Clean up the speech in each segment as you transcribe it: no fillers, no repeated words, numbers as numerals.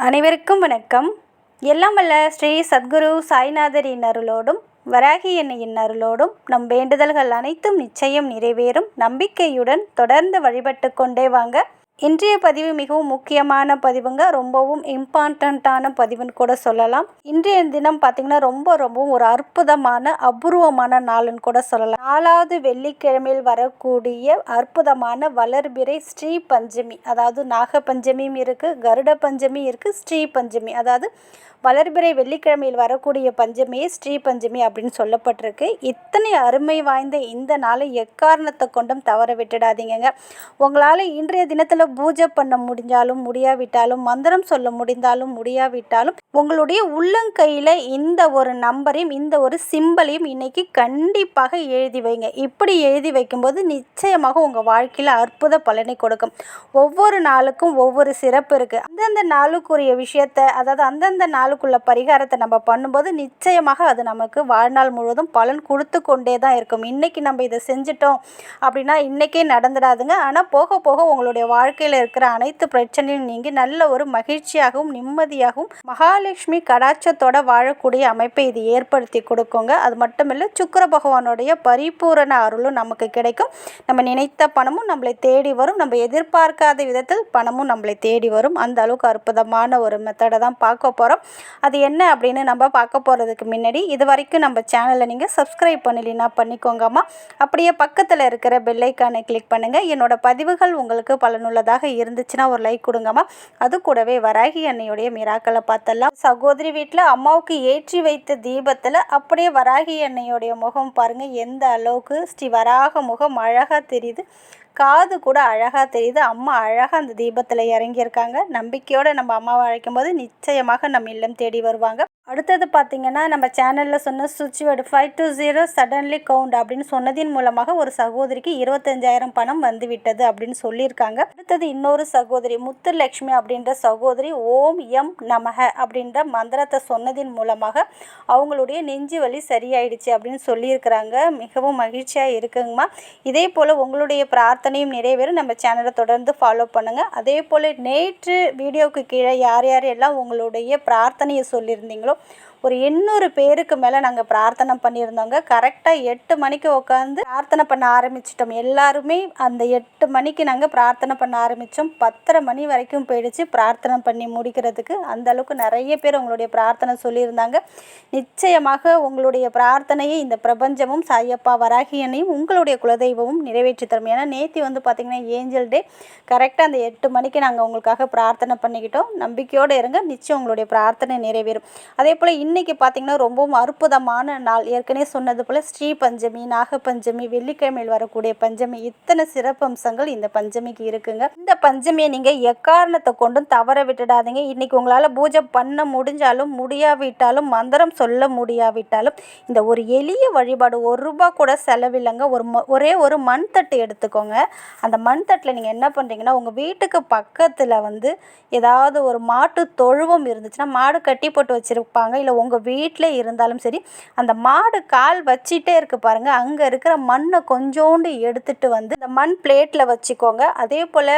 அனைவருக்கும் வணக்கம். எல்லாம் வல்ல ஸ்ரீ சத்குரு சாய்நாதரின் அருளோடும் வராகி அன்னையின் அருளோடும் நம் வேண்டுதல்கள் அனைத்தும் நிச்சயம் நிறைவேறும் நம்பிக்கையுடன் தொடர்ந்து வழிபட்டு கொண்டே வாங்க. இன்றைய பதிவு மிகவும் முக்கியமான பதிவுங்க. ரொம்பவும் இம்பார்ட்டண்ட்டான பதிவுன்னு கூட சொல்லலாம். இன்றைய தினம் பார்த்திங்கன்னா ரொம்பவும் ஒரு அற்புதமான அபூர்வமான நாளுன்னு கூட சொல்லலாம். 4வது வெள்ளிக்கிழமையில் வரக்கூடிய அற்புதமான வளர்பிறை ஸ்ரீ பஞ்சமி, அதாவது நாக பஞ்சமியும் இருக்குது, கருட பஞ்சமி இருக்குது, ஸ்ரீ பஞ்சமி, அதாவது வளர்பிறை வெள்ளிக்கிழமையில் வரக்கூடிய பஞ்சமியே ஸ்ரீ பஞ்சமி அப்படின்னு சொல்லப்பட்டிருக்கு. இத்தனை அருமை வாய்ந்த இந்த நாளை எக்காரணத்தை கொண்டும் தவற விட்டுடாதீங்க. உங்களால் இன்றைய தினத்தில் பூஜை பண்ண முடிஞ்சாலும் முடியாவிட்டாலும், மந்திரம் சொல்ல முடிந்தாலும் முடியாவிட்டாலும், உங்களுடைய உள்ளங்கையில் இந்த ஒரு நம்பரையும் இந்த ஒரு சிம்பலையும் இன்னைக்கு கண்டிப்பாக எழுதி வைங்க. இப்படி எழுதி வைக்கும்போது நிச்சயமாக உங்கள் வாழ்க்கையில் அற்புத பலனை கொடுக்கும். ஒவ்வொரு நாளுக்கும் ஒவ்வொரு சிறப்பு இருக்குது. அந்தந்த நாளுக்குரிய விஷயத்தை, அதாவது அந்தந்த நாளுக்குள்ள பரிகாரத்தை நம்ம பண்ணும்போது நிச்சயமாக அது நமக்கு வாழ்நாள் முழுவதும் பலன் கொடுத்து கொண்டே தான் இருக்கும். இன்றைக்கி நம்ம இதை செஞ்சிட்டோம் அப்படின்னா இன்றைக்கே நடந்துடாதுங்க. ஆனால் போக போக உங்களுடைய வாழ்க்கையில் இருக்கிற அனைத்து பிரச்சனையும் நீங்கி நல்ல ஒரு மகிழ்ச்சியாகவும் நிம்மதியாகவும் மகாலட்சுமி கடாட்சத்தோட வாழக்கூடிய அமைப்பை இது ஏற்படுத்தி கொடுக்குங்க. அது மட்டுமில்லை, சுக்கிர பகவானுடைய பரிபூரண அருளும் நமக்கு கிடைக்கும். நம்ம நினைத்த பணமும் நம்மளை தேடி வரும். நம்ம எதிர்பார்க்காத விதத்தில் பணமும் நம்மளை தேடி வரும். அந்த அளவுக்கு அற்புதமான ஒரு மெத்தடை தான் பார்க்க போகிறோம். அது என்ன அப்படின்னு நம்ம பார்க்க போகிறதுக்கு முன்னாடி இது வரைக்கும் நம்ம சேனலை நீங்கள் சப்ஸ்கிரைப் பண்ணலைன்னா பண்ணிக்கோங்கம்மா. அப்படியே பக்கத்தில் இருக்கிற பெல்லைக்கானை கிளிக் பண்ணுங்கள். என்னோட பதிவுகள் உங்களுக்கு பலனுள்ளதாக இருந்துச்சுன்னா ஒரு லைக் கொடுங்கம்மா. அது கூடவே வராகி அன்னையுடைய மிராக்களை பார்த்தலாம். சகோதரி வீட்டில் அம்மாவுக்கு ஏற்றி வைத்த தீபத்தில் அப்படியே வராகி அன்னையுடைய முகம் பாருங்கள், எந்த அளவுக்கு ஸ்ரீ வராக முகம் அழகாக தெரியுது. காது கூட அழகாக தெரியுது. அம்மா அழகாக அந்த தீபத்தில் இறங்கியிருக்காங்க. நம்பிக்கையோடு நம்ம அம்மாவை அழைக்கும் போது நிச்சயமாக நம்ம இல்லம் தேடி வருவாங்க. அடுத்தது பார்த்திங்கன்னா, நம்ம சேனலில் சொன்ன சுவிட்ச் வேர்டு 520 சடன்லி கவுண்ட் அப்படின்னு சொன்னதின் மூலமாக ஒரு சகோதரிக்கு 25,000 பணம் வந்துவிட்டது அப்படின்னு சொல்லியிருக்காங்க. அடுத்தது இன்னொரு சகோதரி முத்துலட்சுமி அப்படின்ற சகோதரி ஓம் எம் நமக அப்படின்ற மந்திரத்தை சொன்னதின் மூலமாக அவங்களுடைய நெஞ்சு வலி சரியாயிடுச்சு அப்படின்னு சொல்லியிருக்கிறாங்க. மிகவும் மகிழ்ச்சியாக இருக்குங்கம்மா. இதே போல் உங்களுடைய பிரார்த்தனையும் நிறைவேறும். நம்ம சேனலை தொடர்ந்து ஃபாலோ பண்ணுங்கள். அதே போல் நேற்று வீடியோவுக்கு கீழே யார் யாரெல்லாம் உங்களுடைய பிரார்த்தனையை சொல்லியிருந்தீங்களோ ஒரு 800 பேருக்கு மேலே நாங்கள் பிரார்த்தனை பண்ணியிருந்தோங்க. கரெக்டாக 8 மணிக்கு உட்காந்து பிரார்த்தனை பண்ண ஆரம்பிச்சிட்டோம். எல்லாருமே அந்த 8 மணிக்கு நாங்கள் பிரார்த்தனை பண்ண ஆரம்பித்தோம். 10:30 மணி வரைக்கும் போயிடுச்சு பிரார்த்தனை பண்ணி முடிக்கிறதுக்கு. அந்தளவுக்கு நிறைய பேர் உங்களுடைய பிரார்த்தனை சொல்லியிருந்தாங்க. நிச்சயமாக உங்களுடைய பிரார்த்தனையை இந்த பிரபஞ்சமும் சாயப்பா வராகியனையும் உங்களுடைய குலதெய்வமும் நிறைவேற்றி தரும். ஏன்னா நேற்று பார்த்திங்கன்னா ஏஞ்சல் டே. கரெக்டாக அந்த 8 மணிக்கு நாங்கள் உங்களுக்காக பிரார்த்தனை பண்ணிக்கிட்டோம். நம்பிக்கையோடு இருங்க, நிச்சயம் உங்களுடைய பிரார்த்தனை நிறைவேறும். அதே போல் இன்றைக்கி பார்த்திங்கன்னா ரொம்பவும் அற்புதமான நாள். ஏற்கனவே சொன்னது போல் ஸ்ரீ பஞ்சமி, நாக பஞ்சமி, வெள்ளிக்கிழமையில் வரக்கூடிய பஞ்சமி, இத்தனை சிறப்பு அம்சங்கள் இந்த பஞ்சமிக்கு இருக்குங்க. இந்த பஞ்சமியை நீங்கள் எக்காரணத்தை கொண்டும் தவற விட்டுடாதீங்க. இன்றைக்கி உங்களால் பூஜை பண்ண முடிஞ்சாலும் முடியாவிட்டாலும், மந்திரம் சொல்ல முடியாவிட்டாலும், இந்த ஒரு எளிய வழிபாடு, ₹1 கூட செலவில்லைங்க. ஒரே ஒரு மண் தட்டு எடுத்துக்கோங்க. அந்த மண் தட்டில் நீங்கள் என்ன பண்ணுறீங்கன்னா, உங்கள் வீட்டுக்கு பக்கத்தில் ஏதாவது ஒரு மாட்டு தொழுவம் இருந்துச்சுன்னா, மாடு கட்டி போட்டு வச்சுருப்பாங்க, இல்லை உங்கள் வீட்டில் இருந்தாலும் சரி, அந்த மாடு கால் வச்சிட்டே இருக்குது பாருங்கள், அங்கே இருக்கிற மண்ணை கொஞ்சோண்டு எடுத்துகிட்டு இந்த மண் பிளேட்டில் வச்சுக்கோங்க. அதே போல்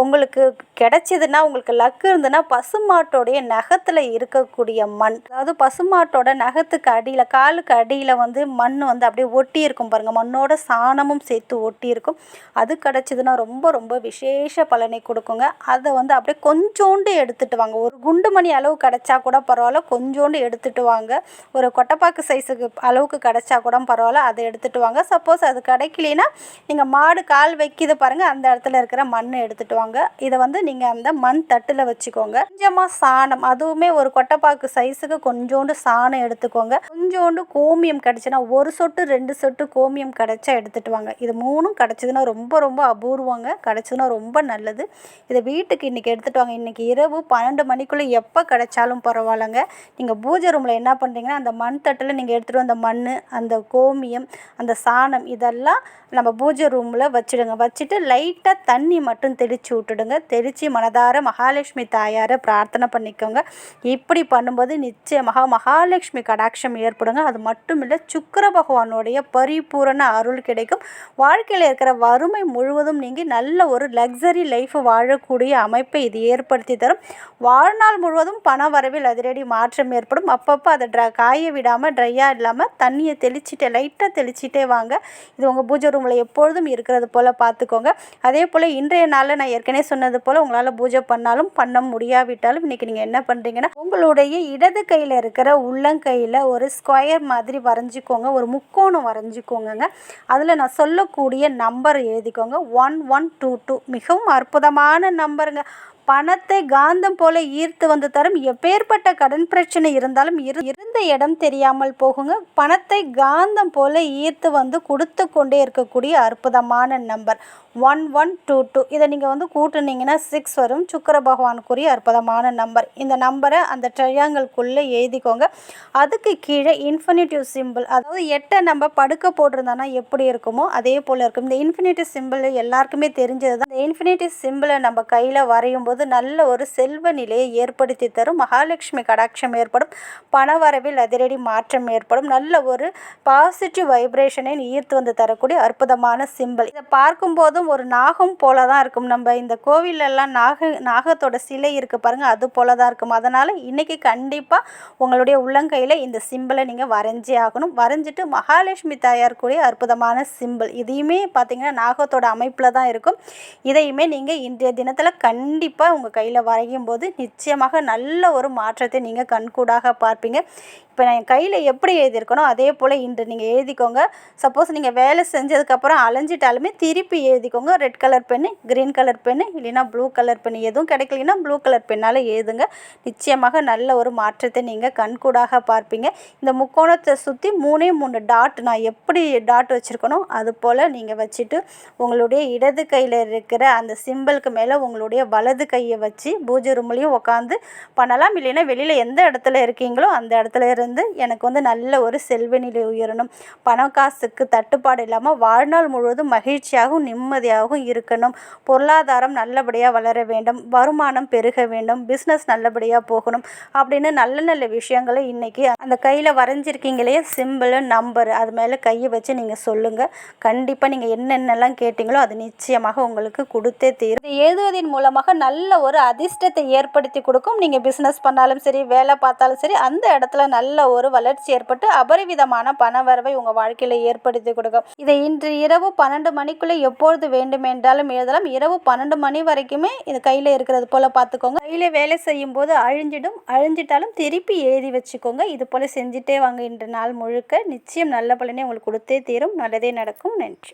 உங்களுக்கு கிடைச்சிதுன்னா, உங்களுக்கு லக்கு இருந்துன்னா, பசுமாட்டோடைய நகத்தில் இருக்கக்கூடிய மண், அதாவது பசுமாட்டோட நகத்துக்கு அடியில், காலுக்கு அடியில் மண் அப்படியே ஒட்டி இருக்கும் பாருங்கள், மண்ணோட சாணமும் சேர்த்து ஒட்டி இருக்கும். அது கிடச்சிதுன்னா ரொம்ப விசேஷ பலனை கொடுக்குங்க. அதை அப்படியே கொஞ்சோண்டு எடுத்துகிட்டு வாங்க. ஒரு குண்டு மணி அளவு கிடச்சா கூட பரவாயில்ல, கொஞ்சோண்டு எடுத்துகிட்டு வாங்க. ஒரு கொட்டைப்பாக்கு சைஸுக்கு அளவுக்கு கிடச்சா கூட பரவாயில்ல, அதை எடுத்துகிட்டு வாங்க. சப்போஸ் அது கிடைக்கலனா நீங்கள் மாடு கால் வைக்கிது பாருங்கள், அந்த இடத்துல இருக்கிற மண்ணை எடுத்துகிட்டு வாங்க. இதை நீங்கள் அந்த மண் தட்டில் வச்சுக்கோங்க. கொஞ்சமாக சாணம், அதுவுமே ஒரு கொட்டைப்பாக்கு சைஸுக்கு கொஞ்சோண்டு சாணம் எடுத்துக்கோங்க. கொஞ்சோண்டு கோமியம் கிடச்சுன்னா, 1 சொட்டு 2 சொட்டு கோமியம் கிடச்சா எடுத்துகிட்டு வாங்க. இது 3ம் கிடச்சிதுன்னா ரொம்ப அபூர்வங்க. கிடச்சிதுன்னா ரொம்ப நல்லது. இதை வீட்டுக்கு இன்றைக்கி எடுத்துகிட்டு வாங்க. இன்றைக்கி இரவு 12 மணிக்குள்ளே எப்போ கிடைச்சாலும் பரவாயில்லைங்க. நீங்கள் பூஜை ரூமில் என்ன பண்ணுறீங்கன்னா, அந்த மண் தட்டில் நீங்கள் எடுத்துகிட்டு வந்த மண், அந்த கோமியம், அந்த சாணம் இதெல்லாம் நம்ம பூஜை ரூமில் வச்சுடுங்க. வச்சுட்டு லைட்டாக தண்ணி மட்டும் தெளித்து விட்டுடுங்க. தெளித்து மனதார மகாலட்சுமி தாயாரை பிரார்த்தனை பண்ணிக்கோங்க. இப்படி பண்ணும்போது நிச்சயமாக மகாலட்சுமி கடாட்சம் ஏற்படுங்க. அது மட்டும் இல்லை, சுக்கிர பகவானுடைய பரிபூரண அருள் கிடைக்கும். வாழ்க்கையில் இருக்கிற வறுமை முழுவதும் நீங்கி நல்ல ஒரு லக்ஸரி லைஃப் வாழக்கூடிய அமைப்பை இது ஏற்படுத்தி தரும். வாழ்நாள் முழுவதும் பண வரவில் அதிரடி மாற்றம் ஏற்படும். அப்பப்போ அதை காய விடாமல் ட்ரையாக இல்லாமல் தண்ணியை லைட்டாக தெளிச்சிட்டே வாங்க. இது உங்கள் பூஜை ரூமில் எப்பொழுதும் இருக்கிறது போல் பார்த்துக்கோங்க. அதே போல் இன்றைய நாளில் நான் ஏற்கனவே சொன்னது போல் உங்களால் பூஜை பண்ணாலும் பண்ண முடியாவிட்டாலும் இன்றைக்கி நீங்கள் என்ன பண்ணுறீங்கன்னா, உங்களுடைய இடது கையில் இருக்கிற உள்ளங்கையில் ஒரு ஸ்கொயர் மாதிரி வரைஞ்சிக்கோங்க. ஒரு முக்கோணம் வரைஞ்சிக்கோங்க. அதில் நான் சொல்லக்கூடிய நம்பர் எழுதிக்கோங்க. 1122. மிகவும் அற்புதமான நம்பருங்க. பணத்தை காந்தம் போல ஈர்த்து வந்து தரும். எப்பேற்பட்ட கடன் பிரச்சனை இருந்தாலும் இருந்த இடம் தெரியாமல் போகுங்க. பணத்தை காந்தம் போல ஈர்த்து வந்து கொடுத்து கொண்டே இருக்கக்கூடிய அற்புதமான நம்பர் 1122. இதை நீங்கள் கூட்டுனீங்கன்னா 6 வரும். சுக்கிர பகவானுக்குரிய அற்புதமான நம்பர். இந்த நம்பரை அந்த ட்ரையாங்கிள்குள்ளே எழுதிக்கோங்க. அதுக்கு கீழே இன்ஃபினிட்டிவ் சிம்பிள், அதாவது 8 நம்ம படுக்க போட்டிருந்தோன்னா எப்படி இருக்குமோ அதே போல் இருக்கும். இந்த இன்ஃபினிட்டிவ் சிம்பிள் எல்லாருக்குமே தெரிஞ்சது தான். இந்த இன்ஃபினிட்டிவ் சிம்பிளை நம்ம கையில் வரையும் போது நல்ல ஒரு செல்வ நிலையை ஏற்படுத்தி தரும். மகாலட்சுமி கடாட்சம் ஏற்படும். பணவரவில் அதிரடி மாற்றம் ஏற்படும். நல்ல ஒரு பாசிட்டிவ் வைப்ரேஷனை ஈர்த்து வந்து தரக்கூடிய அற்புதமான சிம்பிள். இதை பார்க்கும்போதும் ஒரு நாகம் போல தான் இருக்கும். நம்ம இந்த கோவிலெல்லாம் நாகத்தோட சிலை இருக்குது பாருங்கள், அது போல தான் இருக்கும். அதனால் இன்றைக்கி கண்டிப்பாக உங்களுடைய உள்ளங்கையில் இந்த சிம்பிளை நீங்கள் வரைஞ்சே ஆகணும். வரைஞ்சிட்டு மகாலட்சுமி தாயார் கூடிய அற்புதமான சிம்பிள், இதையுமே பார்த்திங்கன்னா நாகத்தோட அமைப்பில் தான் இருக்கும். இதையுமே நீங்கள் இன்றைய தினத்தில் கண்டிப்பாக உங்கள் கையில் வரையும் போது நிச்சயமாக நல்ல ஒரு மாற்றத்தை நீங்கள் கண்கூடாக பார்ப்பீங்க. இப்போ நான் என் கையில் எப்படி எழுதியிருக்கணும் அதே போல் இன்று நீங்கள் எழுதிக்கோங்க. சப்போஸ் நீங்கள் வேலை செஞ்சதுக்கப்புறம் அலைஞ்சிட்டாலுமே திருப்பி எழுதிக்கோங்க. Red colour pen, green colour pen, இல்லைன்னா ப்ளூ கலர் பென்னு எதுவும் கிடைக்கலன்னா ப்ளூ கலர் பென்னால் எழுதுங்க. நிச்சயமாக நல்ல ஒரு மாற்றத்தை நீங்கள் கண்கூடாக பார்ப்பீங்க. இந்த முக்கோணத்தை சுற்றி 3 டாட், நான் எப்படி டாட் வச்சுருக்கணும் அது போல் நீங்கள் வச்சுட்டு உங்களுடைய இடது கையில் இருக்கிற அந்த சிம்பிளுக்கு மேலே உங்களுடைய வலது கையை வச்சு பூஜை ரூம்லேயும் உட்காந்து பண்ணலாம். இல்லைன்னா வெளியில் எந்த இடத்துல இருக்கீங்களோ அந்த இடத்துல இருந்து எனக்கு நல்ல ஒரு செல்வ நிலை உயரணும், பணம் காசுக்கு தட்டுப்பாடு இல்லாமல் வாழ்நாள் முழுவதும் மகிழ்ச்சியாகவும் நிம்மதியாகவும் இருக்கணும், பொருளாதாரம் நல்லபடியாக வளர வேண்டும், வருமானம் பெருக வேண்டும், பிஸ்னஸ் நல்லபடியாக போகணும் அப்படின்னு நல்ல நல்ல விஷயங்களை இன்றைக்கி அந்த கையில் வரைஞ்சிருக்கீங்களே சிம்பிள் நம்பர் அது மேலே கையை வச்சு நீங்கள் சொல்லுங்கள். கண்டிப்பாக நீங்கள் என்னென்னலாம் கேட்டிங்களோ அது நிச்சயமாக உங்களுக்கு கொடுத்தே தீரும். இது எழுதுவதன் மூலமாக நல்ல ஒரு அதிர்ஷ்டத்தை ஏற்படுத்தி கொடுக்கும். நீங்கள் பிஸ்னஸ் பண்ணாலும் சரி, வேலை பார்த்தாலும் சரி, அந்த இடத்துல நல்ல ஒரு வளர்ச்சி ஏற்பட்டு அபரிவிதமான பண வரவை உங்கள் வாழ்க்கையில் ஏற்படுத்தி கொடுக்கும். இதை இன்று இரவு 12 மணிக்குள்ளே எப்பொழுது வேண்டுமென்றாலும் எழுதலாம். இரவு 12 மணி வரைக்குமே இது கையில் இருக்கிறது போல் பார்த்துக்கோங்க. கையில் வேலை செய்யும் போது அழிஞ்சிட்டாலும் திருப்பி எழுதி வச்சுக்கோங்க. இது போல் செஞ்சுட்டே வாங்க. இன்று நாள் முழுக்க நிச்சயம் நல்ல பலனை உங்களுக்கு கொடுத்தே தீரும். நல்லதே நடக்கும். நன்றி.